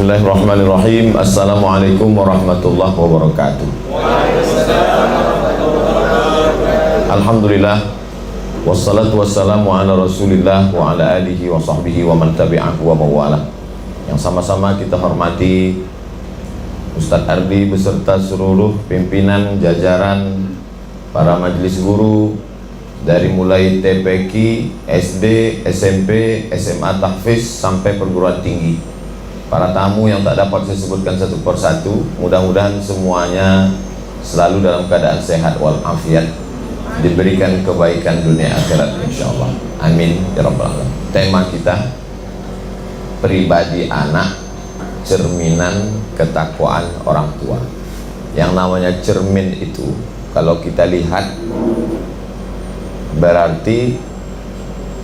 Bismillahirrahmanirrahim. Assalamualaikum warahmatullahi wabarakatuh. Alhamdulillah, wassalatu wassalamu ala rasulillah wa ala alihi wa sahbihi wa man tabi'ahu wa mawala. Yang sama-sama kita hormati Ustadz Ardi beserta seluruh pimpinan jajaran para majelis guru dari mulai TPQ, SD, SMP, SMA tahfiz sampai perguruan tinggi. Para tamu yang tak dapat saya sebutkan satu persatu, mudah-mudahan semuanya selalu dalam keadaan sehat walafiat, diberikan kebaikan dunia akhirat insyaallah. Amin ya rabbal alamin. Tema kita pribadi anak, cerminan ketakwaan orang tua. Yang namanya cermin itu kalau kita lihat berarti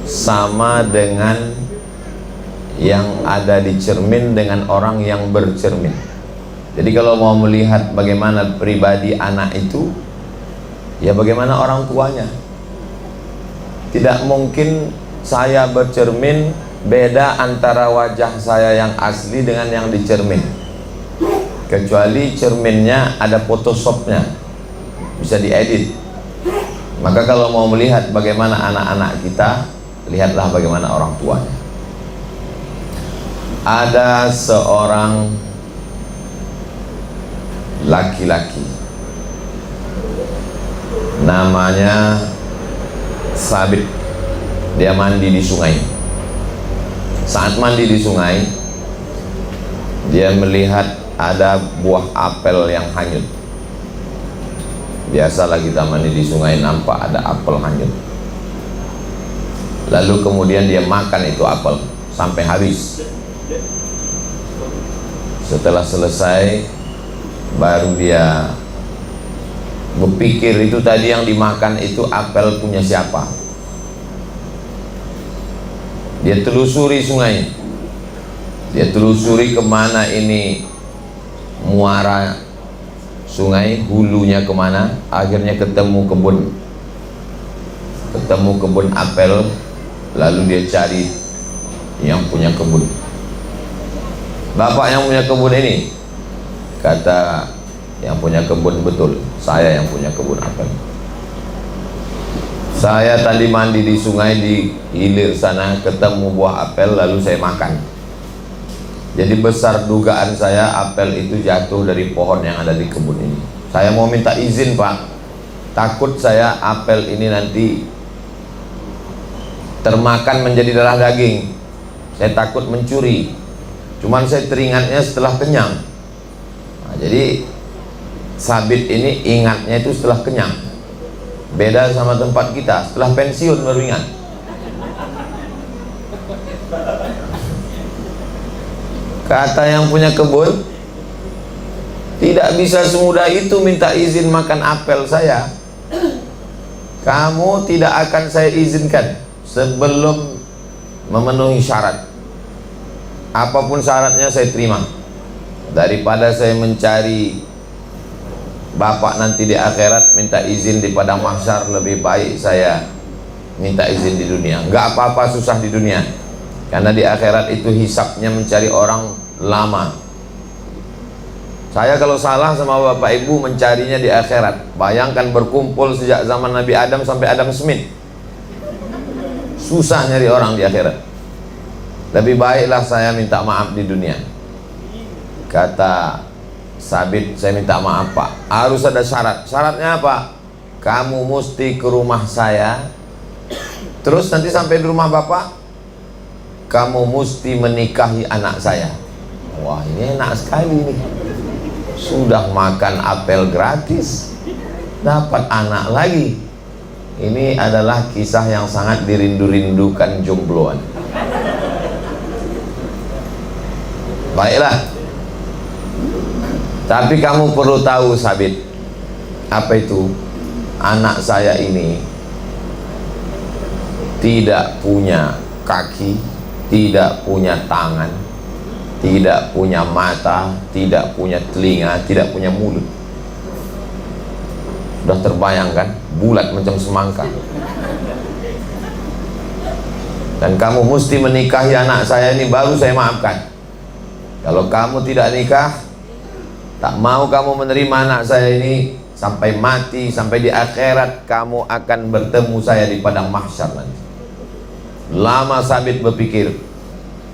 sama dengan yang ada di cermin dengan orang yang bercermin. Jadi kalau mau melihat bagaimana pribadi anak itu, ya bagaimana orang tuanya. Tidak mungkin saya bercermin beda antara wajah saya yang asli dengan yang dicermin, kecuali cerminnya ada photoshopnya, bisa diedit. Maka kalau mau melihat bagaimana anak-anak kita, lihatlah bagaimana orang tuanya. Ada seorang laki-laki namanya Sabit. Dia mandi di sungai. Saat mandi di sungai, dia melihat ada buah apel yang hanyut. Biasalah kita mandi di sungai nampak ada apel hanyut. Lalu kemudian dia makan itu apel sampai habis. Setelah selesai, baru dia berpikir itu tadi yang dimakan itu apel punya siapa. Dia telusuri sungai, dia telusuri kemana ini muara sungai, hulunya kemana. Akhirnya ketemu kebun apel. Lalu dia cari yang punya kebun. Bapak yang punya kebun ini, kata yang punya kebun, betul, saya yang punya kebun apel. Saya tadi mandi di sungai di hilir sana, ketemu buah apel, lalu saya makan. Jadi besar dugaan saya apel itu jatuh dari pohon yang ada di kebun ini. Saya mau minta izin Pak, takut saya apel ini nanti termakan menjadi darah daging. Saya takut mencuri. Cuman saya teringatnya setelah kenyang. Nah, jadi Sabit ini ingatnya itu setelah kenyang. Beda sama tempat kita, setelah pensiun baru ingat. Kata yang punya kebun, tidak bisa semudah itu minta izin makan apel saya. Kamu tidak akan saya izinkan sebelum memenuhi syarat. Apapun syaratnya saya terima. Daripada saya mencari bapak nanti di akhirat minta izin di padang mahsyar, lebih baik saya minta izin di dunia. Enggak apa-apa susah di dunia, karena di akhirat itu hisabnya mencari orang lama. Saya kalau salah sama bapak ibu mencarinya di akhirat. Bayangkan berkumpul sejak zaman Nabi Adam sampai Adam Smith, susah nyari orang di akhirat. Lebih baiklah saya minta maaf di dunia. Kata Sabit, saya minta maaf Pak, harus ada syarat. Syaratnya apa? Kamu mesti ke rumah saya, terus nanti sampai di rumah bapak, kamu mesti menikahi anak saya. Wah, ini enak sekali nih. Sudah makan apel gratis, dapat anak lagi. Ini adalah kisah yang sangat dirindu-rindukan jombloan. Baiklah, tapi kamu perlu tahu Sabit, apa itu? Anak saya ini tidak punya kaki, tidak punya tangan, tidak punya mata, tidak punya telinga, tidak punya mulut. Sudah terbayangkan, bulat macam semangka. Dan kamu mesti menikahi anak saya ini baru saya maafkan. Kalau kamu tidak nikah, tak mau kamu menerima anak saya ini, sampai mati, sampai di akhirat kamu akan bertemu saya di padang mahsyar nanti. Lama Sabit berpikir,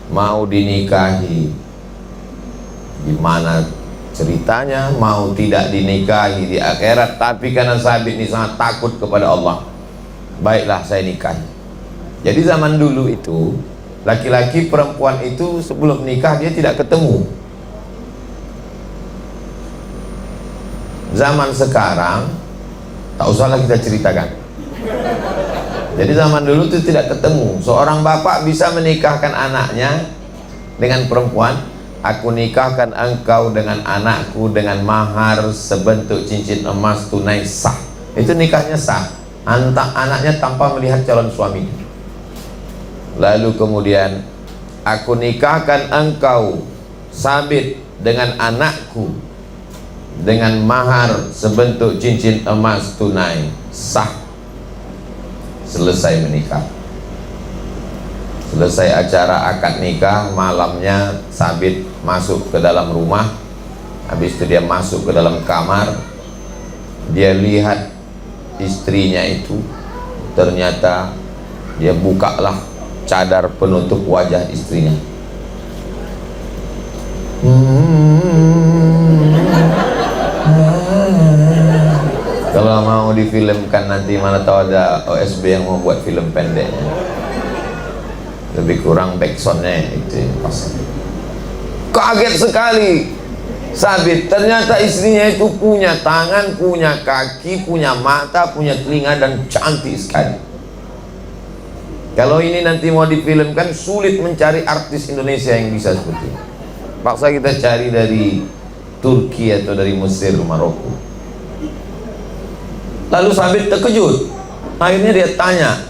mau dinikahi, gimana ceritanya, mau tidak dinikahi di akhirat. Tapi karena Sabit ini sangat takut kepada Allah, baiklah saya nikahi. Jadi zaman dulu itu, laki-laki perempuan itu sebelum nikah dia tidak ketemu. Zaman sekarang tak usahlah kita ceritakan. Jadi zaman dulu itu tidak ketemu. Seorang bapak bisa menikahkan anaknya dengan perempuan. Aku nikahkan engkau dengan anakku dengan mahar sebentuk cincin emas tunai sah. Itu nikahnya sah. Anaknya tanpa melihat calon suami. Lalu kemudian, aku nikahkan engkau Sabit dengan anakku dengan mahar sebentuk cincin emas tunai sah. Selesai menikah, selesai acara akad nikah, malamnya Sabit masuk ke dalam rumah. Habis itu dia masuk ke dalam kamar, dia lihat istrinya itu, ternyata dia bukalah cadar penutup wajah istrinya. Kalau mau difilmkan nanti, mana tahu ada OSB yang mau buat film pendeknya, lebih kurang backsoundnya itu pas. Kaget sekali Sabit, ternyata istrinya itu punya tangan, punya kaki, punya mata, punya telinga, dan cantik sekali. Kalau ini nanti mau difilmkan, sulit mencari artis Indonesia yang bisa seperti ini. Paksa kita cari dari Turki atau dari Mesir, Maroko. Lalu Sabit terkejut. Akhirnya dia tanya,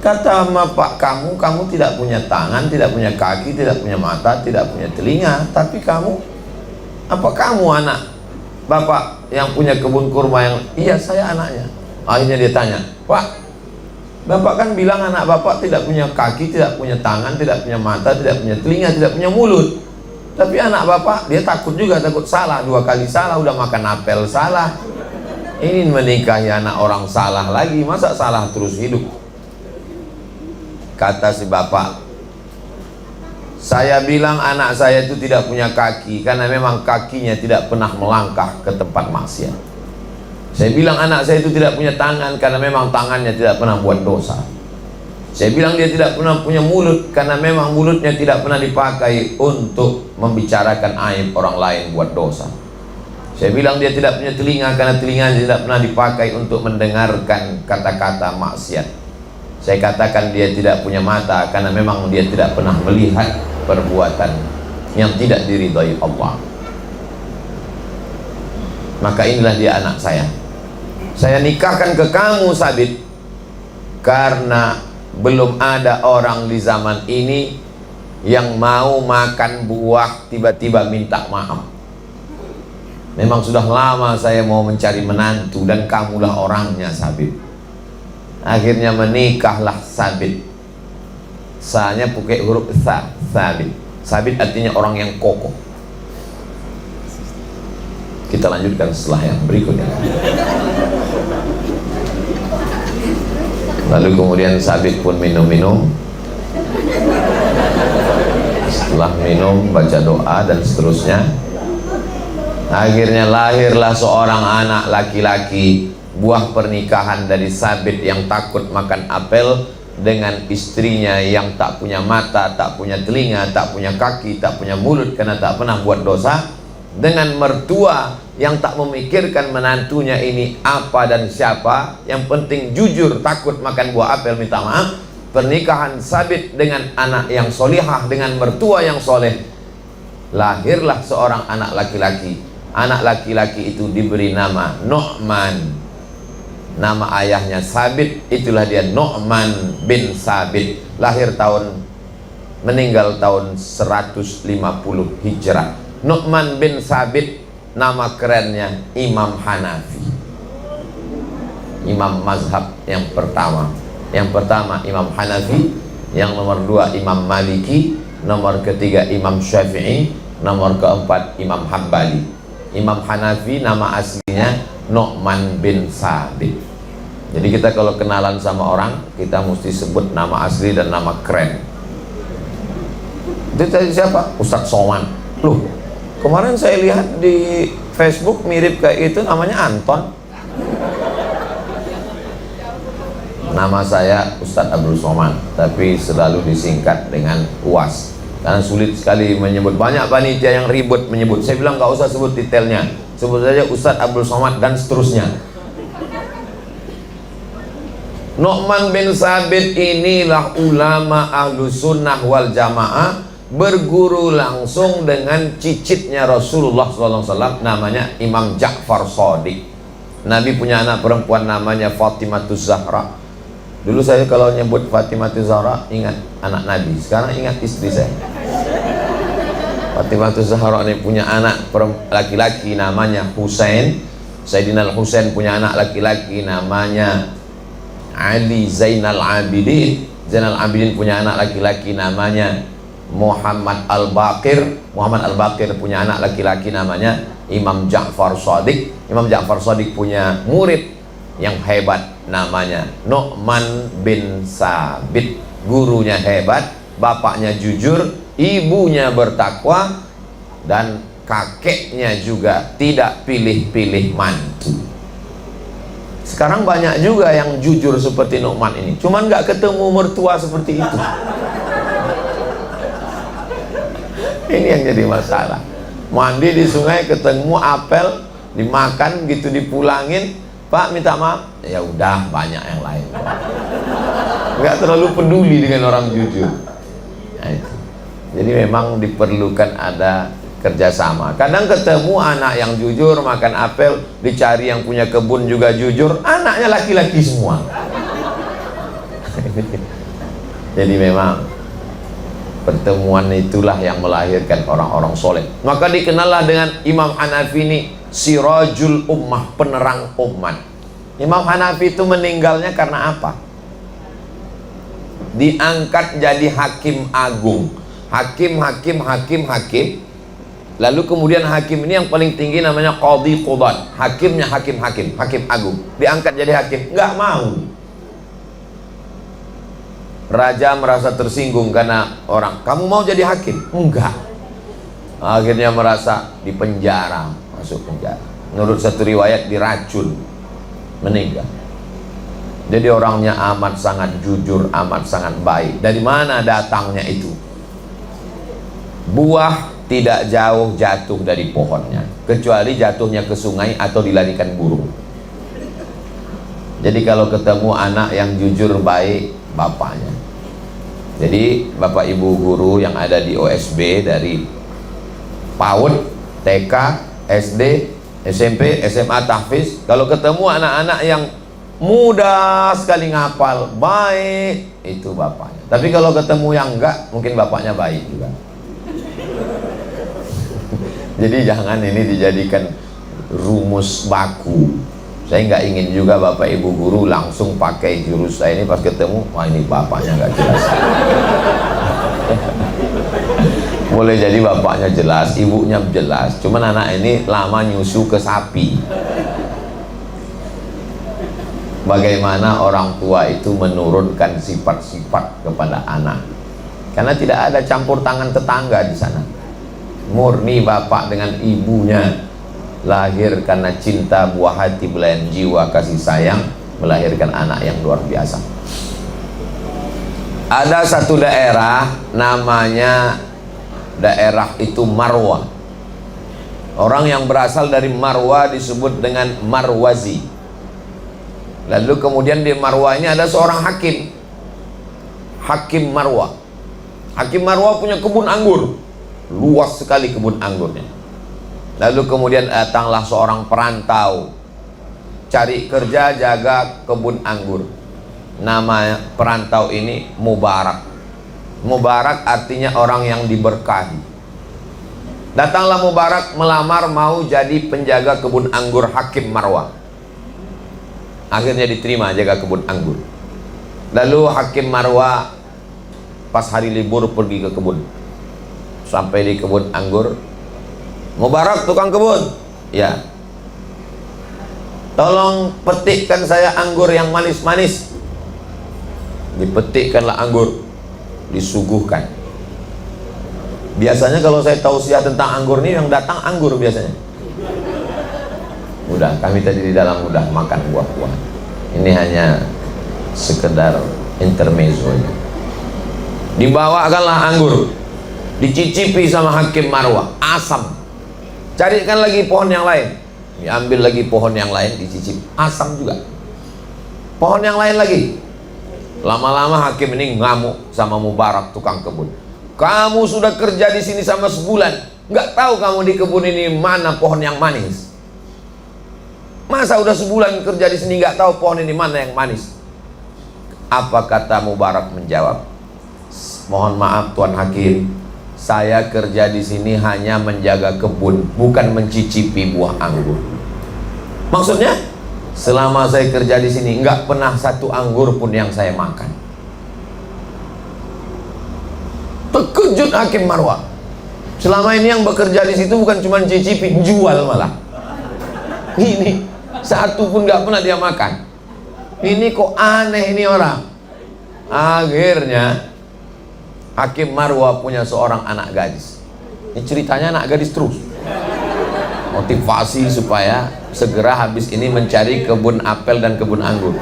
kata bapak kamu tidak punya tangan, tidak punya kaki, tidak punya mata, tidak punya telinga, tapi apa kamu anak bapak yang punya kebun kurma yang... Iya, saya anaknya. Akhirnya dia tanya, Pak, bapak kan bilang anak bapak tidak punya kaki, tidak punya tangan, tidak punya mata, tidak punya telinga, tidak punya mulut. Tapi anak bapak, dia takut juga, takut salah. 2 kali salah, udah makan apel salah. Ini menikahi anak orang salah lagi, masa salah terus hidup? Kata si bapak, saya bilang anak saya itu tidak punya kaki karena memang kakinya tidak pernah melangkah ke tempat maksiat. Saya bilang anak saya itu tidak punya tangan karena memang tangannya tidak pernah buat dosa. Saya bilang dia tidak pernah punya mulut karena memang mulutnya tidak pernah dipakai untuk membicarakan aib orang lain buat dosa. Saya bilang dia tidak punya telinga karena telinganya tidak pernah dipakai untuk mendengarkan kata-kata maksiat. Saya katakan dia tidak punya mata karena memang dia tidak pernah melihat perbuatan yang tidak diridhai Allah. Maka inilah dia anak saya. Saya nikahkan ke kamu Sabit karena belum ada orang di zaman ini yang mau makan buah tiba-tiba minta maaf. Memang sudah lama saya mau mencari menantu dan kamulah orangnya Sabit. Akhirnya menikahlah Sabit. Sa-nya pakai huruf sa, Sabit. Sabit artinya orang yang kokoh. Kita lanjutkan setelah yang berikutnya. Lalu kemudian Sabit pun minum-minum. Setelah minum baca doa dan seterusnya. Akhirnya lahirlah seorang anak laki-laki, buah pernikahan dari Sabit yang takut makan apel dengan istrinya yang tak punya mata, tak punya telinga, tak punya kaki, tak punya mulut karena tak pernah buat dosa, dengan mertua yang tak memikirkan menantunya ini apa dan siapa, yang penting jujur, takut makan buah apel minta maaf. Pernikahan Sabit dengan anak yang solihah, dengan mertua yang soleh, lahirlah seorang anak laki-laki. Anak laki-laki itu diberi nama Nu'man. Nama ayahnya Sabit, itulah dia Nu'man bin Sabit. Meninggal tahun 150 Hijrah. Nu'man bin Sabit, nama kerennya Imam Hanafi, imam mazhab yang pertama. Yang pertama Imam Hanafi, yang nomor 2 Imam Maliki, nomor ketiga Imam Syafi'i, nomor keempat Imam Hambali. Imam Hanafi nama aslinya Nu'man bin Sabit. Jadi kita kalau kenalan sama orang, kita mesti sebut nama asli dan nama keren. Itu tadi siapa? Ustadz Somad. Loh, kemarin saya lihat di Facebook mirip kayak itu, namanya Anton. Nama saya Ustadz Abdul Somad, tapi selalu disingkat dengan UAS karena sulit sekali menyebut. Banyak panitia yang ribut menyebut. Saya bilang nggak usah sebut detailnya, sebut saja Ustadz Abdul Somad dan seterusnya. Nu'man bin Sabit inilah ulama ahlu sunnah wal jamaah, berguru langsung dengan cicitnya Rasulullah SAW, namanya Imam Ja'far Shadiq. Nabi punya anak perempuan namanya Fatimatuz Zahra. Dulu saya kalau nyebut Fatimatuz Zahra ingat anak Nabi, sekarang ingat istri saya. Fatimatuz Zahra ini punya anak laki-laki namanya Husain. Sayyidina Husain punya anak laki-laki namanya Ali Zainal Abidin. Zainal Abidin punya anak laki-laki namanya Muhammad Al-Baqir. Muhammad Al-Baqir punya anak laki-laki namanya Imam Ja'far Shadiq. Imam Ja'far Shadiq punya murid yang hebat namanya Nu'man bin Sabit. Gurunya hebat, bapaknya jujur, ibunya bertakwa, dan kakeknya juga tidak pilih-pilih mantu. Sekarang banyak juga yang jujur seperti Nu'man ini, cuman nggak ketemu mertua seperti itu. Ini yang jadi masalah. Mandi di sungai ketemu apel, dimakan gitu, dipulangin, Pak minta maaf, ya udah, banyak yang lain. Nggak terlalu peduli dengan orang jujur. Nah, itu. Jadi memang diperlukan ada kerjasama. Kadang ketemu anak yang jujur makan apel, dicari yang punya kebun juga jujur, anaknya laki-laki semua. Jadi memang pertemuan itulah yang melahirkan orang-orang soleh. Maka dikenallah dengan Imam Hanafi ini Sirajul Ummah, penerang umat. Imam Hanafi itu meninggalnya karena apa? Diangkat jadi hakim agung, hakim. Lalu kemudian hakim ini yang paling tinggi namanya Qadhi Qudat. Hakimnya hakim agung. Diangkat jadi hakim, nggak mau. Raja merasa tersinggung karena orang, kamu mau jadi hakim? Enggak. Akhirnya merasa dipenjara, masuk penjara. Menurut satu riwayat diracun, meninggal. Jadi orangnya amat sangat jujur, amat sangat baik. Dari mana datangnya itu? Buah tidak jauh jatuh dari pohonnya, kecuali jatuhnya ke sungai atau dilarikan burung. Jadi kalau ketemu anak yang jujur baik, bapaknya. Jadi bapak ibu guru yang ada di OSB, dari PAUD, TK, SD, SMP, SMA, tahfiz, kalau ketemu anak-anak yang mudah sekali ngapal, baik, itu bapaknya. Tapi kalau ketemu yang enggak, mungkin bapaknya baik juga. Jadi jangan ini dijadikan rumus baku. Saya nggak ingin juga bapak ibu guru langsung pakai jurus saya ini, pas ketemu, wah ini bapaknya nggak jelas. Boleh jadi bapaknya jelas, ibunya jelas, cuman anak ini lama nyusu ke sapi. Bagaimana orang tua itu menurunkan sifat-sifat kepada anak, karena tidak ada campur tangan tetangga di sana. Murni bapak dengan ibunya, lahir karena cinta, buah hati, belayan jiwa, kasih sayang, melahirkan anak yang luar biasa. Ada satu daerah namanya daerah itu Marwa. Orang yang berasal dari Marwa disebut dengan Marwazi. Lalu kemudian di Marwa ini ada seorang hakim, Hakim Marwa. Hakim Marwa punya kebun anggur, luas sekali kebun anggurnya. Lalu kemudian datanglah seorang perantau, cari kerja jaga kebun anggur. Nama perantau ini Mubarak. Mubarak artinya orang yang diberkahi. Datanglah Mubarak melamar mau jadi penjaga kebun anggur Hakim Marwa. Akhirnya diterima jaga kebun anggur. Lalu Hakim Marwa pas hari libur pergi ke kebun. sampai di kebun anggur. Mubarak tukang kebun, ya, tolong petikkan saya anggur yang manis-manis. Dipetikkanlah anggur, disuguhkan. Biasanya kalau saya tausiah tentang anggur ini, yang datang anggur biasanya. Udah, kami tadi di dalam udah makan buah-buah. Ini hanya sekedar intermezzonya. Dibawakanlah anggur, dicicipi sama Hakim Marwah, asam. Carikan lagi pohon yang lain, diambil lagi pohon yang lain, dicicip, asam juga. Pohon yang lain lagi. Lama-lama Hakim ini ngamuk sama Mubarak tukang kebun. Kamu sudah kerja di sini sama sebulan, nggak tahu kamu di kebun ini mana pohon yang manis? Masa udah sebulan kerja di sini nggak tahu pohon ini mana yang manis? Apa kata Mubarak menjawab? Mohon maaf Tuan Hakim, saya kerja di sini hanya menjaga kebun, bukan mencicipi buah anggur. Maksudnya, selama saya kerja di sini nggak pernah satu anggur pun yang saya makan. Terkejut Hakim Marwah. Selama ini yang bekerja di situ bukan cuma cicipi, jual malah. Ini satu pun nggak pernah dia makan. Ini kok aneh ini orang. Akhirnya Hakim Marwah punya seorang anak gadis. Ini ceritanya anak gadis terus. Motivasi supaya segera habis ini mencari kebun apel dan kebun anggur.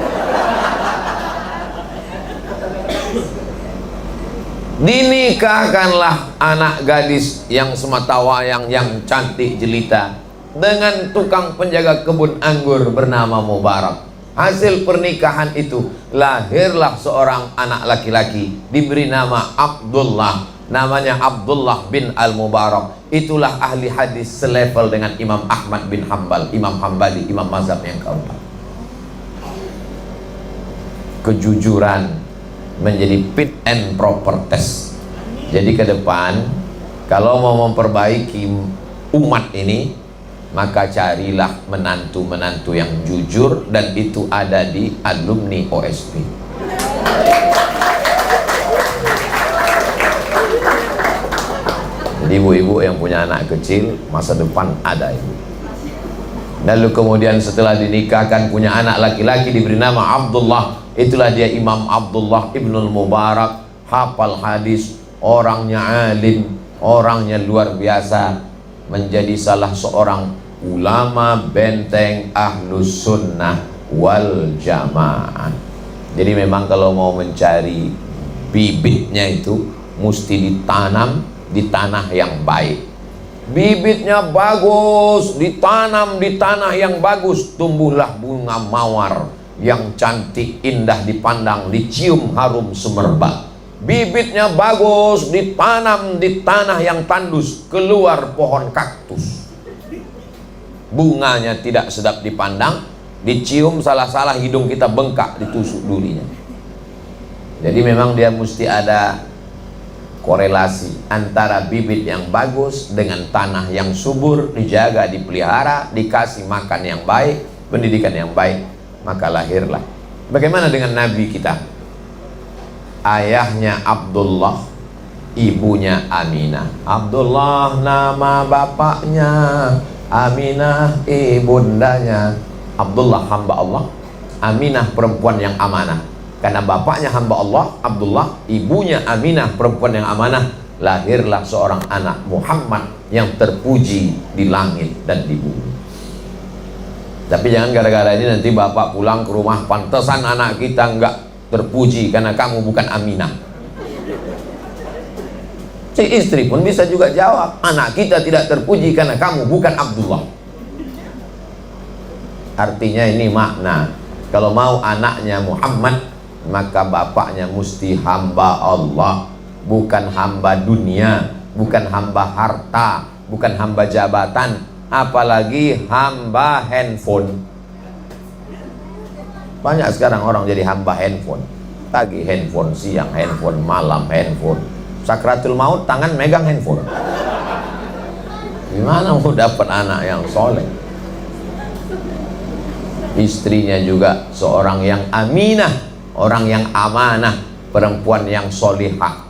Dinikahkanlah anak gadis yang sematawayang, yang cantik jelita, dengan tukang penjaga kebun anggur bernama Mubarak. Hasil pernikahan itu lahirlah seorang anak laki-laki, diberi nama Abdullah. Namanya Abdullah bin Al-Mubarak. Itulah ahli hadis selevel dengan Imam Ahmad bin Hambal, Imam Hambali, Imam mazhab yang keempat. Kejujuran menjadi fit and proper test. Jadi ke depan kalau mau memperbaiki umat ini, maka carilah menantu-menantu yang jujur, dan itu ada di alumni OSP. Jadi ibu-ibu yang punya anak kecil, masa depan ada ibu. Lalu kemudian setelah dinikahkan punya anak laki-laki diberi nama Abdullah. Itulah dia Imam Abdullah Ibnul Mubarak, hafal hadis, orangnya alim, orangnya luar biasa, menjadi salah seorang ulama benteng Ahlus Sunnah wal Jamaah. Jadi memang kalau mau mencari bibitnya itu mesti ditanam di tanah yang baik. Bibitnya bagus, ditanam di tanah yang bagus, tumbuhlah bunga mawar yang cantik, indah dipandang, dicium harum semerbak. Bibitnya bagus, ditanam di tanah yang tandus, keluar pohon kaktus. Bunganya tidak sedap dipandang, dicium salah-salah hidung kita bengkak, ditusuk durinya. Jadi memang dia mesti ada korelasi antara bibit yang bagus dengan tanah yang subur, dijaga, dipelihara, dikasih makan yang baik, pendidikan yang baik, maka lahirlah. Bagaimana dengan Nabi kita? Ayahnya Abdullah, ibunya Aminah. Abdullah nama bapaknya, Aminah ibundanya. Abdullah hamba Allah, Aminah perempuan yang amanah. Karena bapaknya hamba Allah, Abdullah, ibunya Aminah perempuan yang amanah, lahirlah seorang anak Muhammad yang terpuji di langit dan di bumi. Tapi jangan gara-gara ini nanti bapak pulang ke rumah, pantesan anak kita enggak terpuji karena kamu bukan Aminah. Si istri pun bisa juga jawab, anak kita tidak terpuji karena kamu bukan Abdullah. Artinya ini makna, kalau mau anaknya Muhammad, maka bapaknya mesti hamba Allah, bukan hamba dunia, bukan hamba harta, bukan hamba jabatan, apalagi hamba handphone. Banyak sekarang orang jadi hamba handphone, pagi handphone, siang handphone, malam handphone. Sakratul maut tangan megang handphone. Gimana mau dapat anak yang soleh? Istrinya juga seorang yang aminah, orang yang amanah, perempuan yang solihah.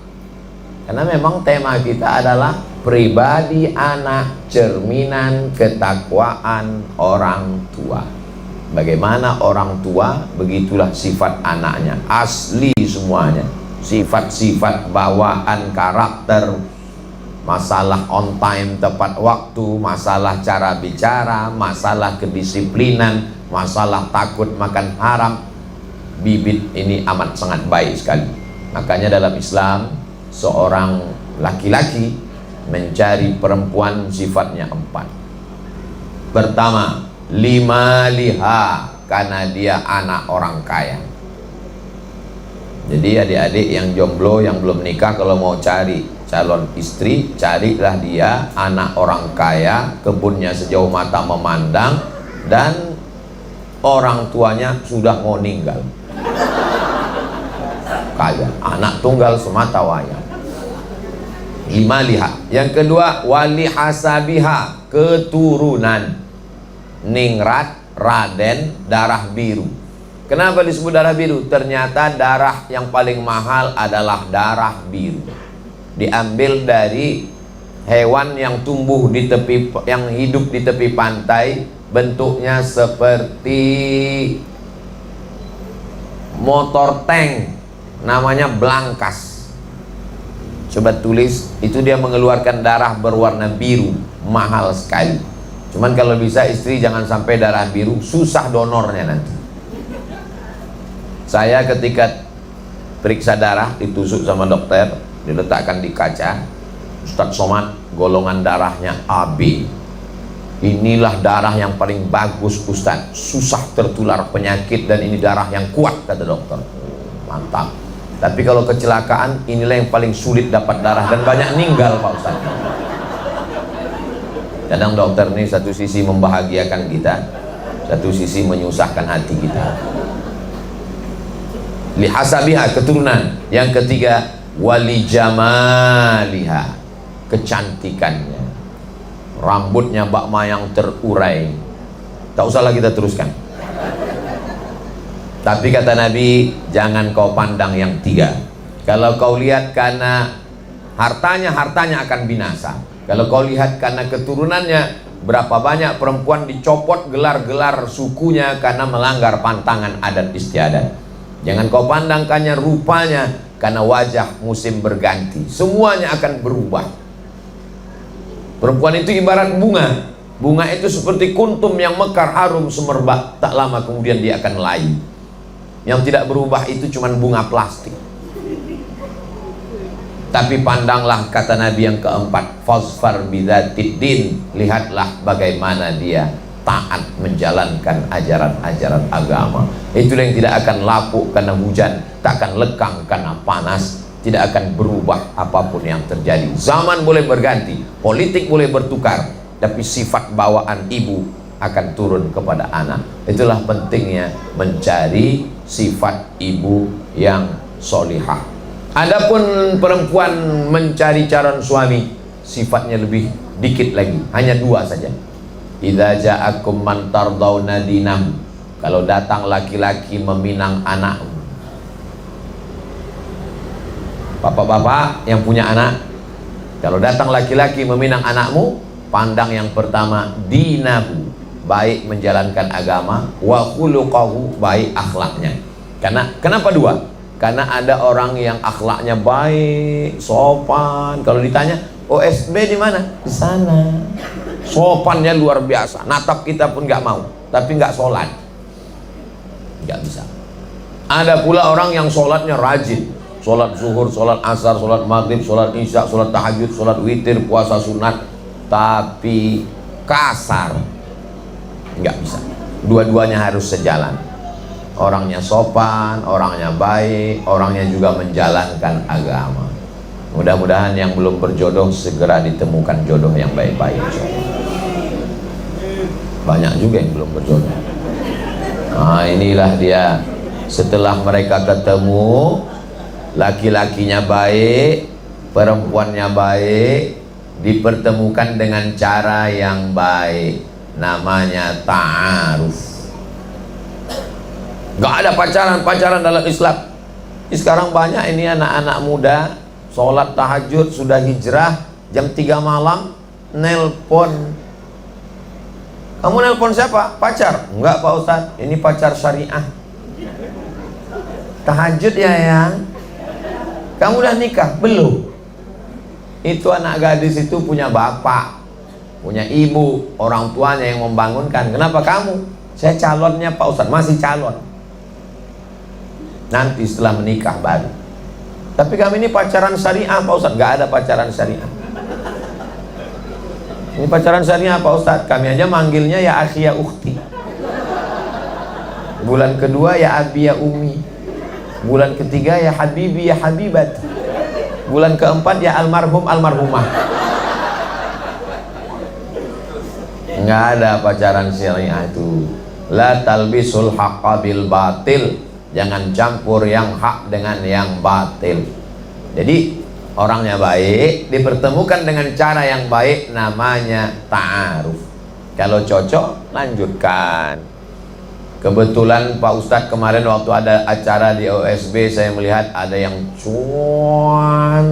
Karena memang tema kita adalah Pribadi anak cerminan ketakwaan orang tua. Bagaimana orang tua, begitulah sifat anaknya. Asli semuanya. Sifat-sifat bawaan karakter, masalah on time tepat waktu, masalah cara bicara, masalah kedisiplinan, masalah takut makan haram. Bibit ini amat sangat baik sekali. Makanya dalam Islam, seorang laki-laki mencari perempuan sifatnya 4. Pertama, lima liha, karena dia anak orang kaya. Jadi adik-adik yang jomblo, yang belum nikah, kalau mau cari calon istri, carilah dia anak orang kaya, kebunnya sejauh mata memandang, dan orang tuanya sudah mau meninggal. Kaya, anak tunggal semata wayang. 5 liha. Yang kedua, wali hasabiha, keturunan. Ningrat, Raden, darah biru. Kenapa disebut darah biru? Ternyata darah yang paling mahal adalah darah biru. Diambil dari hewan yang tumbuh di tepi, yang hidup di tepi pantai, bentuknya seperti motor tank, namanya belangkas. Coba tulis, itu dia mengeluarkan darah berwarna biru, mahal sekali. Cuman kalau bisa istri jangan sampai darah biru, susah donornya nanti. Saya ketika periksa darah, ditusuk sama dokter, diletakkan di kaca, Ustadz Somad, golongan darahnya AB. Inilah darah yang paling bagus Ustadz, susah tertular penyakit dan ini darah yang kuat, kata dokter. Mantap. Tapi kalau kecelakaan, inilah yang paling sulit dapat darah dan banyak meninggal Pak Ustaz. Kadang dokter ini satu sisi membahagiakan kita, satu sisi menyusahkan hati kita. Lihasabiha, keturunan. Yang ketiga, wali jamaliha, kecantikannya. Rambutnya Mbak Mayang terurai. Tak usahlah kita teruskan. Tapi kata Nabi, jangan kau pandang yang 3. Kalau kau lihat karena hartanya akan binasa. Kalau kau lihat karena keturunannya, berapa banyak perempuan dicopot gelar-gelar sukunya karena melanggar pantangan adat istiadat. Jangan kau pandangkannya rupanya, karena wajah musim berganti. Semuanya akan berubah. Perempuan itu ibarat bunga. Bunga itu seperti kuntum yang mekar harum semerbak. Tak lama kemudian dia akan layu. Yang tidak berubah itu cuma bunga plastik. Tapi pandanglah, kata Nabi yang keempat, fasfar bidzatid din, lihatlah bagaimana dia taat menjalankan ajaran-ajaran agama. Itulah yang tidak akan lapuk karena hujan, tak akan lekang karena panas, tidak akan berubah apapun yang terjadi. Zaman boleh berganti, politik boleh bertukar, tapi sifat bawaan ibu akan turun kepada anak. Itulah pentingnya mencari sifat ibu yang solihah. Adapun perempuan mencari calon suami, sifatnya lebih dikit lagi, hanya 2 saja. Idza ja'akum man tardawna dinahu, kalau datang laki-laki meminang anakmu. Bapak-bapak yang punya anak, kalau datang laki-laki meminang anakmu, pandang yang pertama dinahu, baik menjalankan agama, wa khuluquhu, baik akhlaknya. Kenapa 2? Karena ada orang yang akhlaknya baik, sopan. Kalau ditanya, OSB di mana? Di sana. Sopannya luar biasa. Natap kita pun nggak mau, tapi nggak sholat, nggak bisa. Ada pula orang yang sholatnya rajin, sholat zuhur, sholat asar, sholat maghrib, sholat isya, sholat tahajud, sholat witir, puasa sunat, tapi kasar, nggak bisa. Dua-duanya harus sejalan. Orangnya sopan, orangnya baik, orangnya juga menjalankan agama. Mudah-mudahan yang belum berjodoh segera ditemukan jodoh yang baik-baik. Banyak juga yang belum berjodoh. Nah, inilah dia. Setelah mereka ketemu, laki-lakinya baik, perempuannya baik, dipertemukan dengan cara yang baik, namanya ta'aruf. Gak ada pacaran dalam Islam. Sekarang banyak ini anak-anak muda sholat tahajud, sudah hijrah, jam 3 malam nelpon. Kamu nelpon siapa? Pacar? Enggak Pak Ustadz, ini pacar syariah. Tahajud ya yang. Kamu udah nikah? Belum. Itu anak gadis itu punya bapak, punya ibu, orang tuanya yang membangunkan. Kenapa kamu? Saya calonnya Pak Ustadz, masih calon. Nanti setelah menikah baru. Tapi kami ini pacaran syariah Pak Ustadz. Gak ada pacaran syariah. Ini pacaran syariah Pak Ustadz. Kami aja manggilnya ya akhi ya ukhti. Bulan kedua ya abi ya umi. Bulan ketiga ya habibi ya habibat. Bulan keempat ya almarhum almarhumah. Nggak ada pacaran syariah itu. La talbisul haqqa bil batil. Jangan campur yang hak dengan yang batil. Jadi orangnya baik dipertemukan dengan cara yang baik, namanya ta'aruf. Kalau cocok lanjutkan. Kebetulan Pak Ustadz kemarin waktu ada acara di OSB, saya melihat ada yang cuan.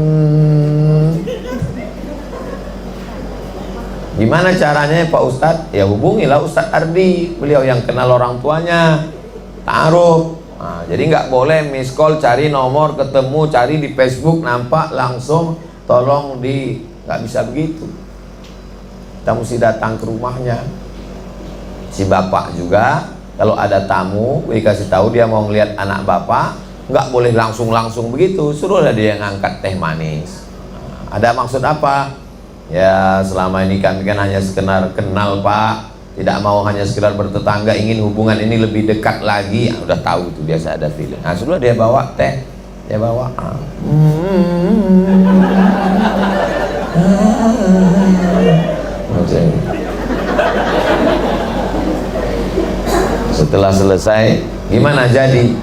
Gimana caranya Pak Ustadz? Ya hubungilah Ustadz Ardi, beliau yang kenal orang tuanya. Ta'aruf. Nah, jadi nggak boleh miss call, cari nomor, ketemu, cari di Facebook, nampak langsung, tolong nggak bisa begitu. Kita mesti datang ke rumahnya. Si bapak juga, kalau ada tamu, dikasih tahu dia mau ngelihat anak bapak, nggak boleh langsung begitu, suruhlah dia yang angkat teh manis. Nah, ada maksud apa? Ya selama ini kami kan hanya sekedar kenal Pak, tidak mau hanya sekedar bertetangga, ingin hubungan ini lebih dekat lagi. Udah tahu itu, biasa ada feeling. Nah sudah dia bawa teh, dia bawa setelah selesai, gimana jadi?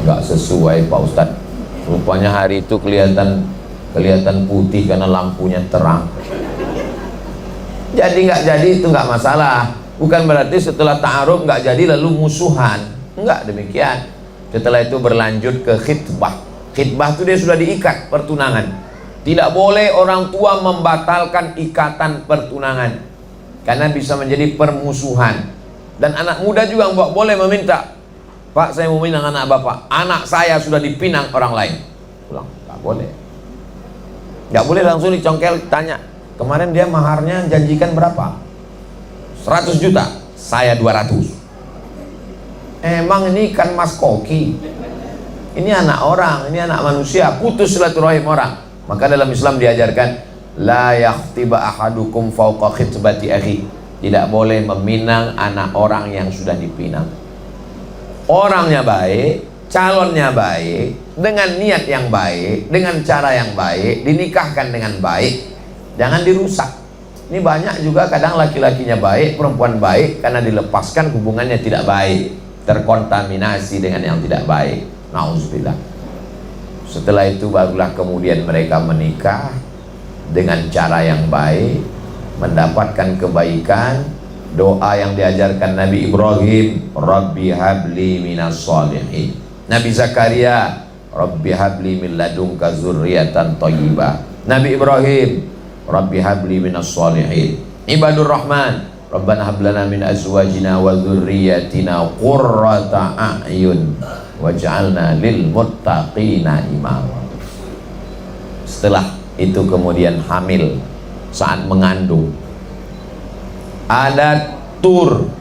Nggak sesuai Pak Ustadz. Rupanya hari itu kelihatan putih karena lampunya terang. Jadi nggak jadi itu nggak masalah. Bukan berarti setelah ta'aruf nggak jadi lalu musuhan. Enggak demikian. Setelah itu berlanjut ke khitbah. Khitbah itu dia sudah diikat pertunangan. Tidak boleh orang tua membatalkan ikatan pertunangan, karena bisa menjadi permusuhan. Dan anak muda juga nggak boleh meminta, Pak saya mau minang anak bapak, anak saya sudah dipinang orang lain. Pulang, nggak boleh. Nggak boleh langsung dicongkel, tanya, kemarin dia maharnya janjikan berapa? 100 juta, saya 200. Emang ini kan mas koki? Ini anak orang, ini anak manusia, putus silaturahim orang. Maka dalam Islam diajarkan, la yakhtiba ahadukum fauqa khitbati akhi. Tidak boleh meminang anak orang yang sudah dipinang. Orangnya baik, calonnya baik, dengan niat yang baik, dengan cara yang baik, dinikahkan dengan baik, jangan dirusak. Ini banyak juga kadang laki-lakinya baik, perempuan baik, karena dilepaskan hubungannya tidak baik, terkontaminasi dengan yang tidak baik. Nauzubillah. Setelah itu barulah kemudian mereka menikah dengan cara yang baik, mendapatkan kebaikan. Doa yang diajarkan Nabi Ibrahim, Rabbi habli minas sholihin. Nabi Zakaria, Rabbi habli min ladunka zurriyatan thayyibah. Nabi Ibrahim, Rabbi habli minas sholihin. Ibadur Rahman, Rabbana hablana min azwajina wa dzurriyyatina qurrata a'yun waj'alna lil muttaqina imama. Setelah itu kemudian hamil, saat mengandung ada tur.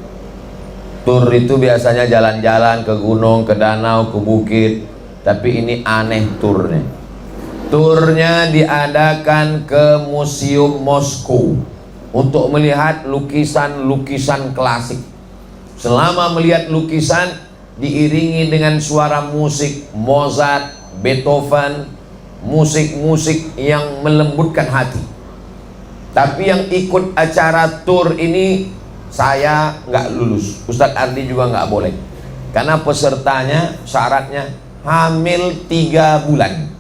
Tur itu biasanya jalan-jalan ke gunung, ke danau, ke bukit. Tapi ini aneh turnya. Turnya diadakan ke Museum Moskow untuk melihat lukisan-lukisan klasik. Selama melihat lukisan diiringi dengan suara musik Mozart, Beethoven, musik-musik yang melembutkan hati. Tapi yang ikut acara tur ini saya nggak lulus, Ustadz Ardi juga nggak boleh, karena pesertanya syaratnya hamil 3 bulan.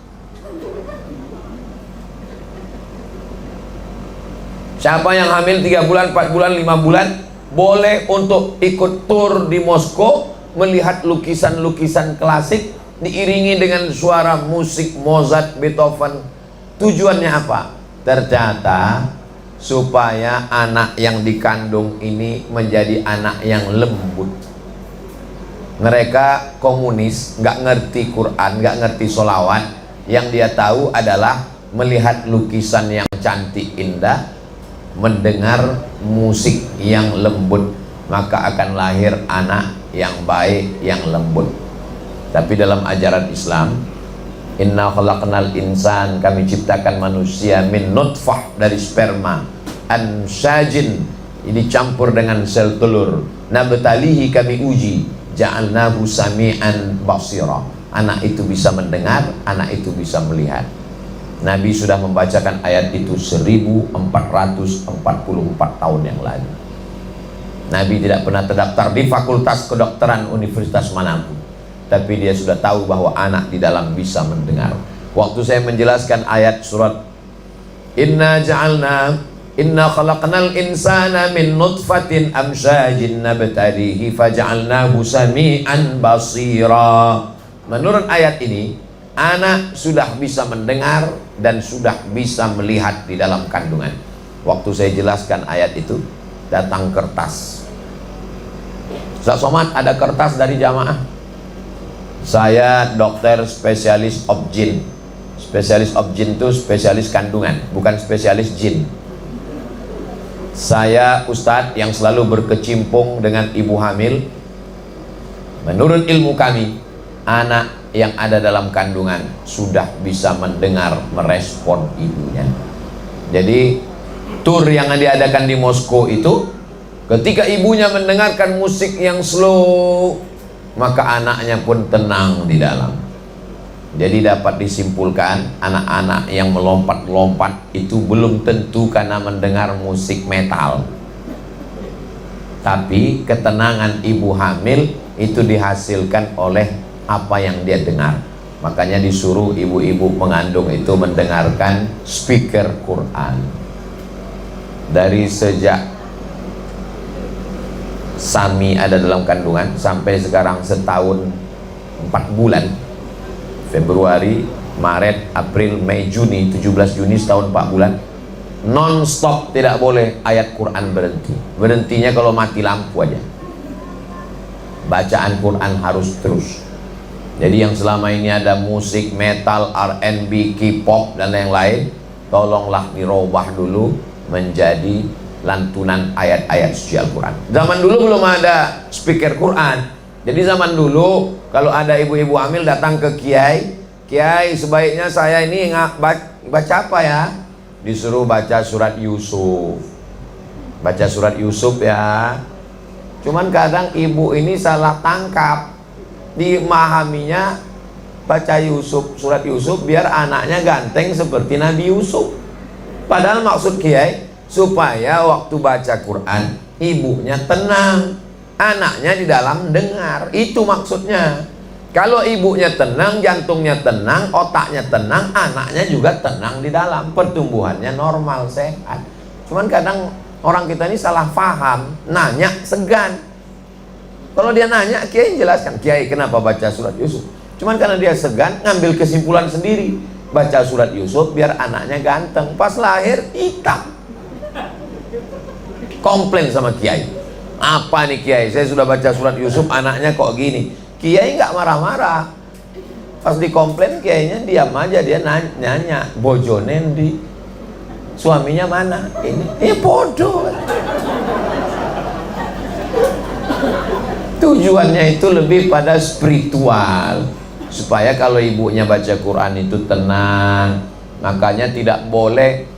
Siapa yang hamil 3 bulan, 4 bulan, 5 bulan boleh untuk ikut tur di Moskow, melihat lukisan-lukisan klasik diiringi dengan suara musik Mozart, Beethoven. Tujuannya apa? Ternyata supaya anak yang dikandung ini menjadi anak yang lembut. Mereka komunis, nggak ngerti Quran, nggak ngerti sholawat. Yang dia tahu adalah melihat lukisan yang cantik indah, mendengar musik yang lembut, maka akan lahir anak yang baik, yang lembut. Tapi dalam ajaran Islam, inna khalaqnal insan, kami ciptakan manusia min nutfah, dari sperma, ansajin, ini campur dengan sel telur, nabtalihi, kami uji, ja'alnahu sami'an basira, anak itu bisa mendengar, anak itu bisa melihat. Nabi sudah membacakan ayat itu 1444 tahun yang lalu. Nabi tidak pernah terdaftar di fakultas kedokteran universitas manapun, tapi dia sudah tahu bahwa anak di dalam bisa mendengar. Waktu saya menjelaskan ayat surat inna khalaqnal insana min nutfatin amsyajin nabtalihi faja'alnahu sami'an basira. Menurut ayat ini, anak sudah bisa mendengar dan sudah bisa melihat di dalam kandungan. Waktu saya jelaskan ayat itu, datang kertas. Ustaz Somad, ada kertas dari jamaah. Saya dokter spesialis obgyn. Spesialis obgyn itu spesialis kandungan, bukan spesialis jin. Saya ustadz yang selalu berkecimpung dengan ibu hamil. Menurut ilmu kami, anak yang ada dalam kandungan sudah bisa mendengar, merespon ibunya. Jadi tur yang diadakan di Moskow itu, ketika ibunya mendengarkan musik yang slow, maka anaknya pun tenang di dalam. Jadi dapat disimpulkan, anak-anak yang melompat-lompat itu belum tentu karena mendengar musik metal, tapi ketenangan ibu hamil itu dihasilkan oleh apa yang dia dengar. Makanya disuruh ibu-ibu mengandung itu mendengarkan speaker Quran. Dari sejak Sami ada dalam kandungan sampai sekarang setahun 4 bulan, Februari, Maret, April, Mei, Juni, 17 Juni, setahun 4 bulan, non-stop, tidak boleh ayat Quran berhenti. Berhentinya kalau mati lampu aja. Bacaan Quran harus terus. Jadi yang selama ini ada musik metal, R&B, K-pop dan lain-lain, tolonglah dirubah dulu menjadi lantunan ayat-ayat suci Al-Quran. Zaman dulu belum ada speaker Quran. Jadi zaman dulu kalau ada ibu-ibu hamil datang ke kiai, kiai sebaiknya saya ini baca apa ya? Disuruh baca surat Yusuf. Baca surat Yusuf ya. Cuman kadang ibu ini salah tangkap. Dimahaminya baca Yusuf, surat Yusuf biar anaknya ganteng seperti Nabi Yusuf. Padahal maksud kiai supaya waktu baca Quran ibunya tenang, anaknya di dalam dengar. Itu maksudnya. Kalau ibunya tenang, jantungnya tenang, otaknya tenang, anaknya juga tenang di dalam, pertumbuhannya normal, sehat. Cuman kadang orang kita ini salah paham, nanya segan. Kalau dia nanya, kiai jelaskan, kiai kenapa baca surat Yusuf? Cuman karena dia segan, ngambil kesimpulan sendiri. Baca surat Yusuf biar anaknya ganteng, pas lahir hitam. Komplain sama kiai. Apa nih kiai, saya sudah baca surat Yusuf, anaknya kok gini? Kiai nggak marah-marah. Pas dikomplain kiainya diam aja, dia nanya, bojone di suaminya mana? Ini bodoh. Tujuannya itu lebih pada spiritual, supaya kalau ibunya baca Quran itu tenang. Makanya tidak boleh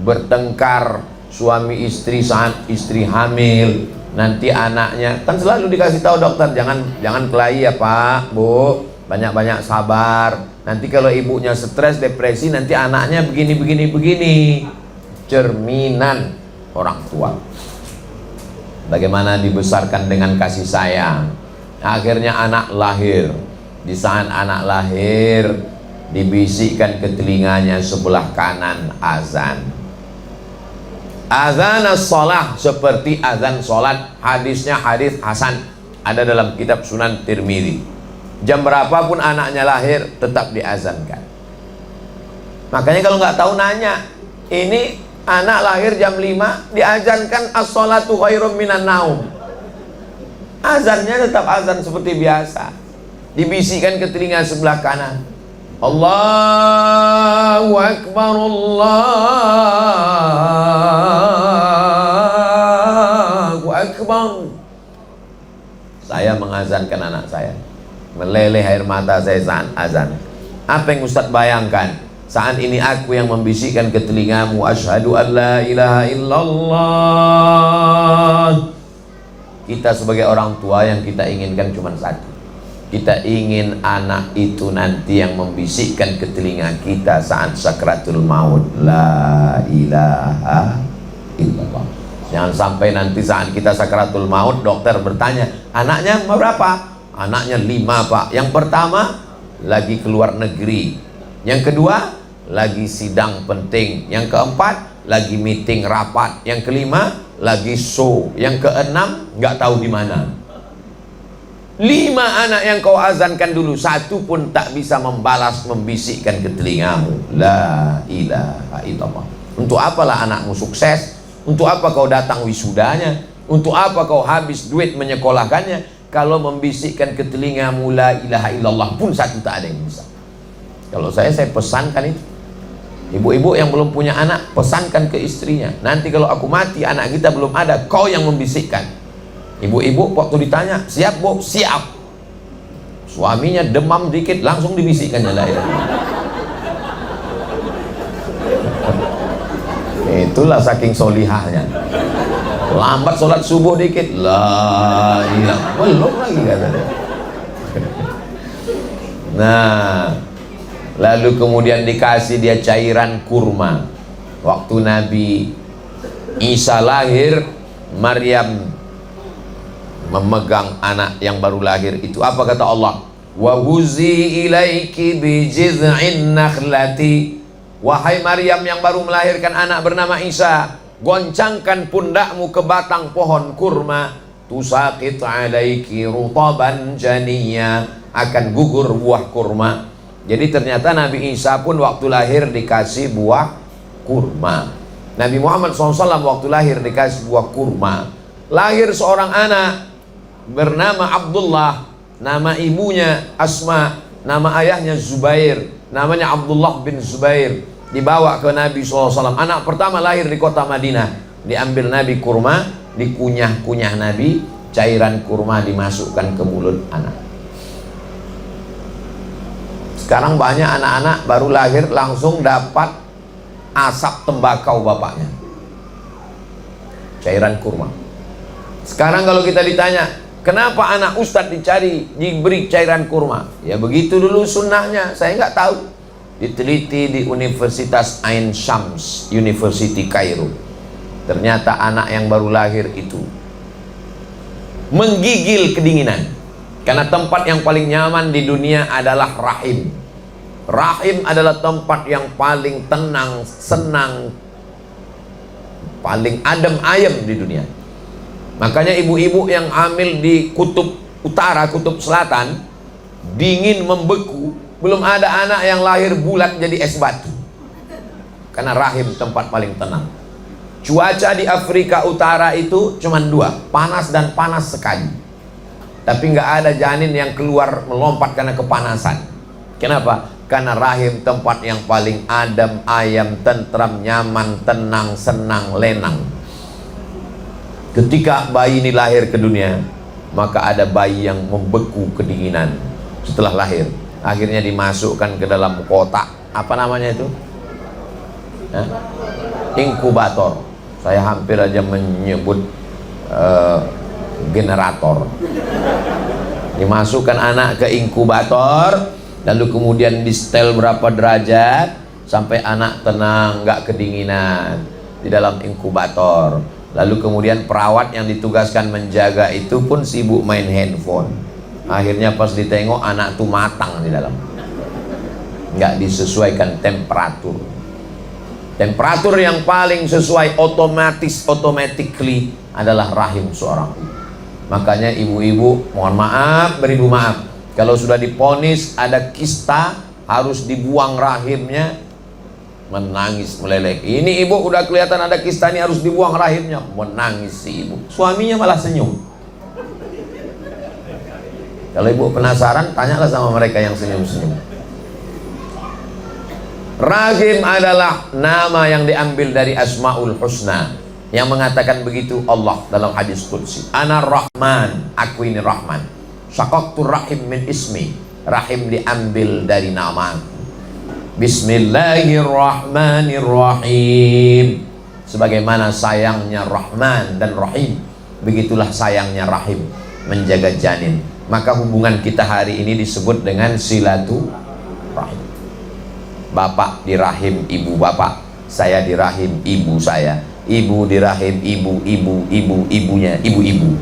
bertengkar suami istri saat istri hamil. Nanti anaknya kan selalu dikasih tahu dokter, jangan kelahi ya Pak, Bu, banyak-banyak sabar. Nanti kalau ibunya stres, depresi, nanti anaknya begini. Cerminan orang tua. Bagaimana dibesarkan dengan kasih sayang. Akhirnya anak lahir. Di saat anak lahir, dibisikkan ke telinganya sebelah kanan azan. Azan as-salah, seperti azan salat. Hadisnya hadis hasan, ada dalam kitab Sunan Tirmidzi. Jam berapapun anaknya lahir tetap diazankan. Makanya kalau nggak tahu nanya, Ini anak lahir jam 5 diazankan as-sholatu khairum minan naum. Azannya tetap azan seperti biasa, dibisikkan ke telinga sebelah kanan, Allahu Akbar, Allahu Akbar. Saya mengazankan anak saya, meleleh air mata saya saat azan. Apa yang Ustadz bayangkan? Saat ini aku yang membisikkan ke telingamu, asyhadu an la ilaha illallah. Kita sebagai orang tua yang kita inginkan cuma satu. Kita ingin anak itu nanti yang membisikkan ke telinga kita saat sakratul maut, la ilaha illallah. Jangan sampai nanti saat kita sakratul maut dokter bertanya, anaknya berapa? Anaknya 5 Pak. Yang pertama lagi keluar negeri, yang kedua lagi sidang penting, yang keempat lagi meeting rapat, yang kelima lagi show, yang keenam nggak tahu di mana. 5 anak yang kau azankan dulu, satu pun tak bisa membalas, membisikkan ke telingamu, la ilaha illallah. Untuk apalah anakmu sukses? Untuk apa kau datang wisudanya? Untuk apa kau habis duit menyekolahkannya? Kalau membisikkan ke telingamu la ilaha illallah pun satu tak ada yang bisa. Kalau saya pesankan itu. Ibu-ibu yang belum punya anak, pesankan ke istrinya, nanti kalau aku mati anak kita belum ada, kau yang membisikkan. Ibu-ibu waktu ditanya, siap Bu? Siap. Suaminya demam dikit langsung dibisikkan la ilaha illallah. Itulah saking solihahnya. Lambat sholat subuh dikit, la ilaha, belum lagi katanya. Nah, lalu kemudian dikasih dia cairan kurma. Waktu Nabi Isa lahir, Maryam memegang anak yang baru lahir itu, apa kata Allah? Wa huzi ilaiki bi jiz'in nakhlati. Wahai Maryam yang baru melahirkan anak bernama Isa, goncangkan pundakmu ke batang pohon kurma, tusaqit alaiki rutaban janiyya, akan gugur buah kurma. Jadi ternyata Nabi Isa pun waktu lahir dikasih buah kurma. Nabi Muhammad SAW waktu lahir dikasih buah kurma. Lahir seorang anak bernama Abdullah, nama ibunya Asma, nama ayahnya Zubair, namanya Abdullah bin Zubair. Dibawa ke Nabi SAW. Anak pertama lahir di kota Madinah. Diambil Nabi kurma, dikunyah-kunyah Nabi, cairan kurma dimasukkan ke mulut anak. Sekarang banyak anak-anak baru lahir langsung dapat asap tembakau bapaknya, cairan kurma. Sekarang kalau kita ditanya, kenapa anak ustadz diberi cairan kurma? Ya begitu dulu sunnahnya, saya nggak tahu. Diteliti di Universitas Ain Shams, University Kairo. Ternyata anak yang baru lahir itu menggigil kedinginan. Karena tempat yang paling nyaman di dunia adalah rahim. Rahim adalah tempat yang paling tenang, senang, paling adem ayem di dunia. Makanya ibu-ibu yang hamil di kutub utara, kutub selatan, dingin membeku, belum ada anak yang lahir bulat jadi es batu. Karena rahim tempat paling tenang. Cuaca di Afrika Utara itu cuma 2, panas dan panas sekali. Tapi nggak ada janin yang keluar melompat karena kepanasan. Kenapa? Karena rahim tempat yang paling adem, ayam, tentram, nyaman, tenang, senang, lenang. Ketika bayi ini lahir ke dunia, maka ada bayi yang membeku kedinginan setelah lahir. Akhirnya dimasukkan ke dalam kotak, apa namanya itu? Inkubator. Saya hampir aja menyebut generator. Dimasukkan anak ke inkubator, lalu kemudian di setel berapa derajat sampai anak tenang, nggak kedinginan di dalam inkubator. Lalu kemudian perawat yang ditugaskan menjaga itu pun sibuk main handphone. Akhirnya pas ditengok anak tuh matang di dalam, nggak disesuaikan temperatur. Temperatur yang paling sesuai automatically adalah rahim seorang ibu. Makanya ibu-ibu mohon maaf, beribu maaf, kalau sudah diponis ada kista harus dibuang rahimnya, menangis meleleh. Ini ibu udah kelihatan ada kista ini, harus dibuang rahimnya, menangis si ibu. Suaminya malah senyum. Kalau ibu penasaran, tanyalah sama mereka yang senyum-senyum. Rahim adalah nama yang diambil dari Asmaul Husna, yang mengatakan begitu Allah dalam hadis qudsi, Ana Rahman, aku ini Rahman. Syaqaqtu rahim min ismi, rahim diambil dari nama. Bismillahirrahmanirrahim. Sebagaimana sayangnya Rahman dan Rahim, begitulah sayangnya Rahim, menjaga janin. Maka hubungan kita hari ini disebut dengan silaturahim. Bapak di rahim ibu bapak, saya di rahim ibu saya, ibu di rahim ibunya ibu-ibu.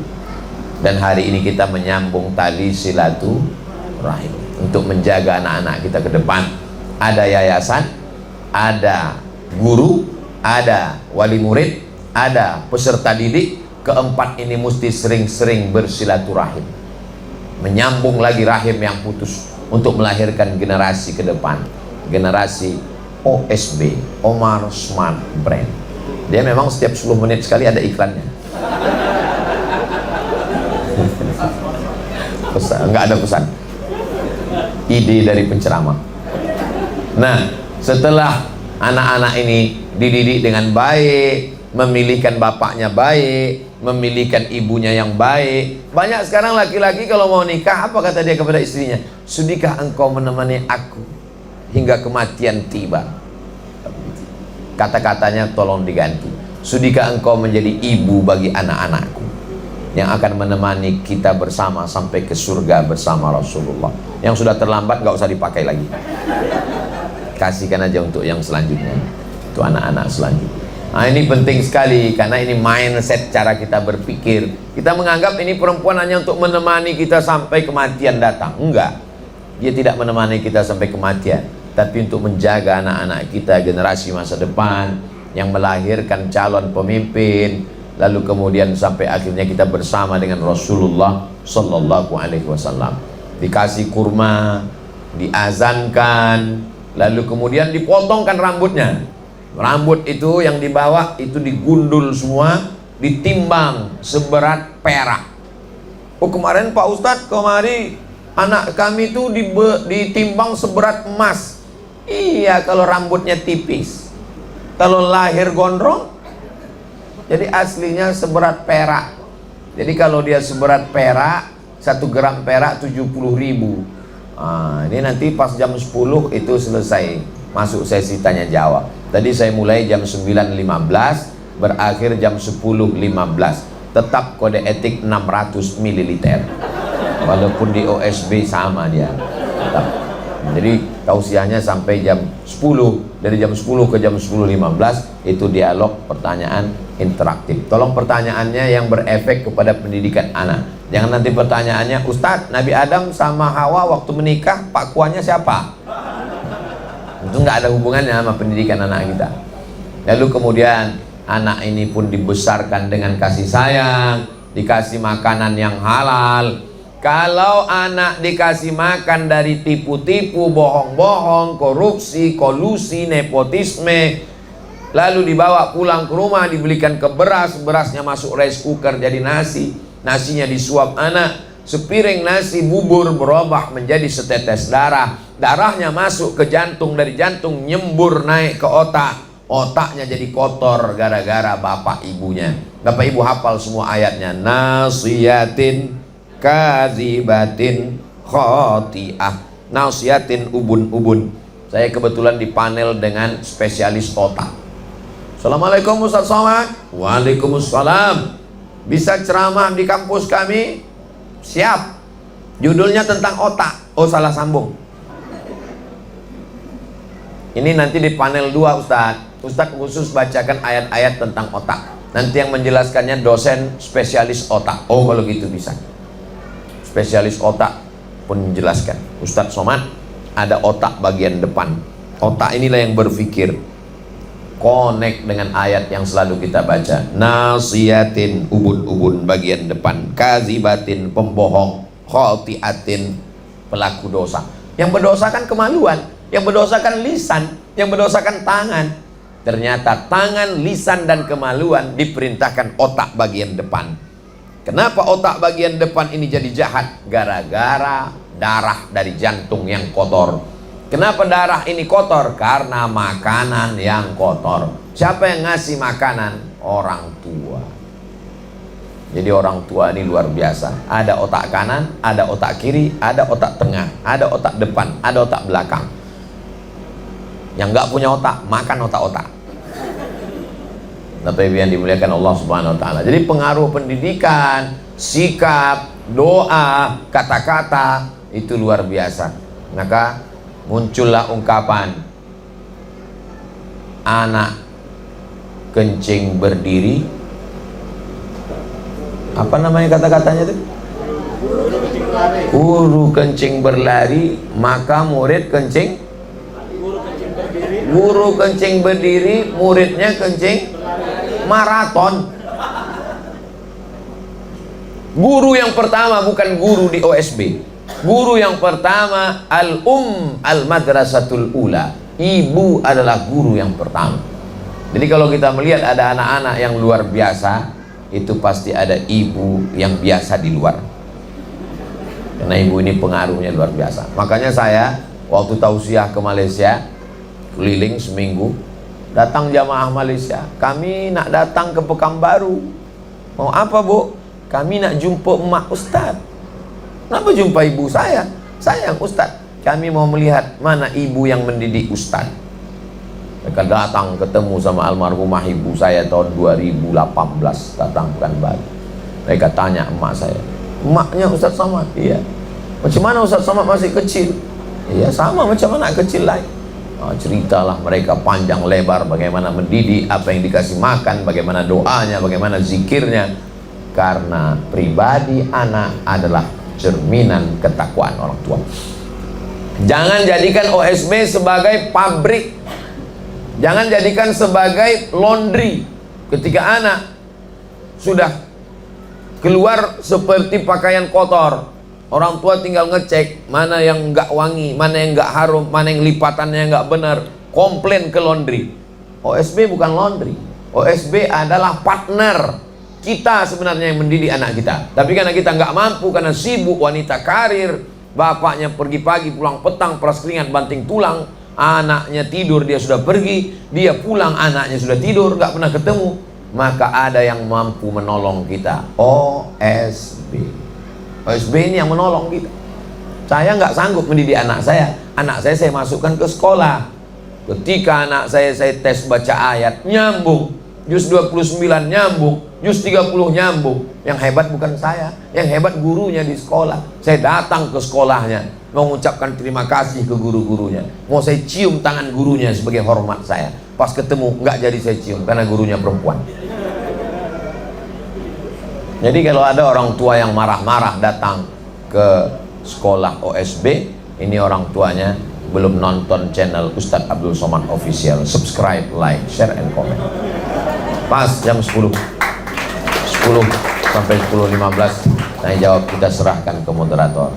Dan hari ini kita menyambung tali silaturahim untuk menjaga anak-anak kita ke depan. Ada yayasan, ada guru, ada wali murid, ada peserta didik. Keempat ini mesti sering-sering bersilaturahim, menyambung lagi rahim yang putus untuk melahirkan generasi ke depan, generasi OSB, Omar Smart Brand. Dia memang setiap 10 menit sekali ada iklannya. Pesan, enggak ada pesan, ide dari penceramah. Nah, setelah anak-anak ini dididik dengan baik, memilihkan bapaknya baik, memilihkan ibunya yang baik. Banyak sekarang laki-laki kalau mau nikah, apa kata dia kepada istrinya? Sudikah engkau menemani aku hingga kematian tiba? Kata-katanya tolong diganti. Sudikah engkau menjadi ibu bagi anak-anakku yang akan menemani kita bersama sampai ke surga bersama Rasulullah? Yang sudah terlambat gak usah dipakai lagi, kasihkan aja untuk yang selanjutnya, untuk anak-anak selanjutnya. Nah, ini penting sekali karena ini mindset cara kita berpikir. Kita menganggap ini perempuan hanya untuk menemani kita sampai kematian datang. Enggak, dia tidak menemani kita sampai kematian, tapi untuk menjaga anak-anak kita, generasi masa depan yang melahirkan calon pemimpin, lalu kemudian sampai akhirnya kita bersama dengan Rasulullah Sallallahu Alaihi Wasallam. Dikasih kurma, diazankan, lalu kemudian dipotongkan rambutnya. Rambut itu yang dibawa itu digundul semua, ditimbang seberat perak. Oh kemarin Pak Ustadz, kemarin anak kami itu ditimbang seberat emas. Iya kalau rambutnya tipis. Kalau lahir gondrong, jadi aslinya seberat perak. Jadi kalau dia seberat perak, 1 gram perak 70.000. Nah, ini nanti pas jam 10 itu selesai masuk sesi tanya jawab. Tadi saya mulai jam 9.15, berakhir jam 10.15. Tetap kode etik 600 ml. Walaupun di OSB sama dia. Tetap. Jadi tausiahnya sampai jam 10. Dari jam 10 ke jam 10.15 itu dialog pertanyaan interaktif. Tolong pertanyaannya yang berefek kepada pendidikan anak. Jangan nanti pertanyaannya, Ustadz, Nabi Adam sama Hawa waktu menikah Pak Kuahnya siapa? Itu nggak ada hubungannya sama pendidikan anak kita. Lalu kemudian anak ini pun dibesarkan dengan kasih sayang, dikasih makanan yang halal. Kalau anak dikasih makan dari tipu-tipu, bohong-bohong, korupsi, kolusi, nepotisme, lalu dibawa pulang ke rumah, dibelikan ke beras, berasnya masuk rice cooker jadi nasi, nasinya disuap anak, sepiring nasi bubur berubah menjadi setetes darah, darahnya masuk ke jantung, dari jantung nyembur naik ke otak, otaknya jadi kotor gara-gara bapak ibunya. Bapak ibu hafal semua ayatnya, nasiyatin kadzibatin khoti'ah, nasiyatin ubun-ubun. Saya kebetulan di panel dengan spesialis otak. Assalamualaikum Ustaz Somad. Waalaikumsalam. Bisa ceramah di kampus kami? Siap. Judulnya tentang otak. Oh salah sambung. Ini nanti di panel 2 Ustaz. Ustaz khusus bacakan ayat-ayat tentang otak. Nanti yang menjelaskannya dosen spesialis otak. Oh kalau gitu bisa. Spesialis otak pun menjelaskan. Ustaz Somad ada otak bagian depan. Otak inilah yang berpikir. Connect dengan ayat yang selalu kita baca. Nasiyatin ubun-ubun bagian depan, kazibatin pembohong, khotiatin pelaku dosa. Yang berdosa kan kemaluan, yang berdosa kan lisan. yang mendosakan tangan. Ternyata tangan, lisan, dan kemaluan diperintahkan otak bagian depan. Kenapa otak bagian depan ini jadi jahat? Gara-gara darah dari jantung yang kotor. Kenapa darah ini kotor? Karena makanan yang kotor. Siapa yang ngasih makanan? Orang tua. Jadi orang tua ini luar biasa. Ada otak kanan, ada otak kiri, ada otak tengah, ada otak depan, ada otak belakang. Yang nggak punya otak, makan otak-otak. Bapak Ibu yang dimuliakan Allah Subhanahu wa taala. Jadi pengaruh pendidikan, sikap, doa, kata-kata itu luar biasa. Maka muncullah ungkapan anak kencing berdiri. Apa namanya kata-katanya itu? Guru kencing berlari, maka murid kencing. Guru kencing berdiri, muridnya kencing maraton. Guru yang pertama bukan guru di OSB. Guru yang pertama al-madrasatul ula. Ibu adalah guru yang pertama. Jadi kalau kita melihat ada anak-anak yang luar biasa, itu pasti ada ibu yang biasa di luar. Karena ibu ini pengaruhnya luar biasa. Makanya saya waktu tausiah ke Malaysia, keliling seminggu, datang jamaah Malaysia, kami nak datang ke Pekanbaru. Mau apa, Bu? Kami nak jumpa emak Ustaz. Kenapa jumpa ibu saya? Saya yang Ustaz. Kami mau melihat mana ibu yang mendidik Ustaz. Mereka datang ketemu sama almarhumah ibu saya tahun 2018, datang Pekanbaru. Mereka tanya emak saya, emaknya Ustaz Samad? Iya. Macam mana Ustaz Samad masih kecil? Iya, sama macam anak kecil lain. Ceritalah mereka panjang lebar bagaimana mendidik, apa yang dikasih makan, bagaimana doanya, bagaimana zikirnya. Karena pribadi anak adalah cerminan ketakwaan orang tua. Jangan jadikan OSB sebagai pabrik. Jangan jadikan sebagai laundry. Ketika anak sudah keluar seperti pakaian kotor, orang tua tinggal ngecek mana yang enggak wangi, mana yang enggak harum, mana yang lipatannya enggak benar, komplain ke laundry. OSB bukan laundry. OSB adalah partner kita sebenarnya yang mendidik anak kita. Tapi karena kita enggak mampu, karena sibuk, wanita karir, bapaknya pergi pagi pulang petang, peras keringat banting tulang, anaknya tidur dia sudah pergi, dia pulang anaknya sudah tidur, enggak pernah ketemu, maka ada yang mampu menolong kita. OSB. OSB ini yang menolong kita. Saya nggak sanggup mendidik anak saya. Anak saya masukkan ke sekolah. Ketika anak saya tes baca ayat, nyambung. Juz 29 nyambung. Juz 30 nyambung. Yang hebat bukan saya. Yang hebat gurunya di sekolah. Saya datang ke sekolahnya, mau mengucapkan terima kasih ke guru-gurunya. Mau saya cium tangan gurunya sebagai hormat saya. Pas ketemu, nggak jadi saya cium, karena gurunya perempuan. Jadi kalau ada orang tua yang marah-marah datang ke sekolah OSB, ini orang tuanya belum nonton channel Ustadz Abdul Somad Official. Subscribe, like, share, and comment. Pas jam 10 sampai 10.15 tanya jawab kita serahkan ke moderator.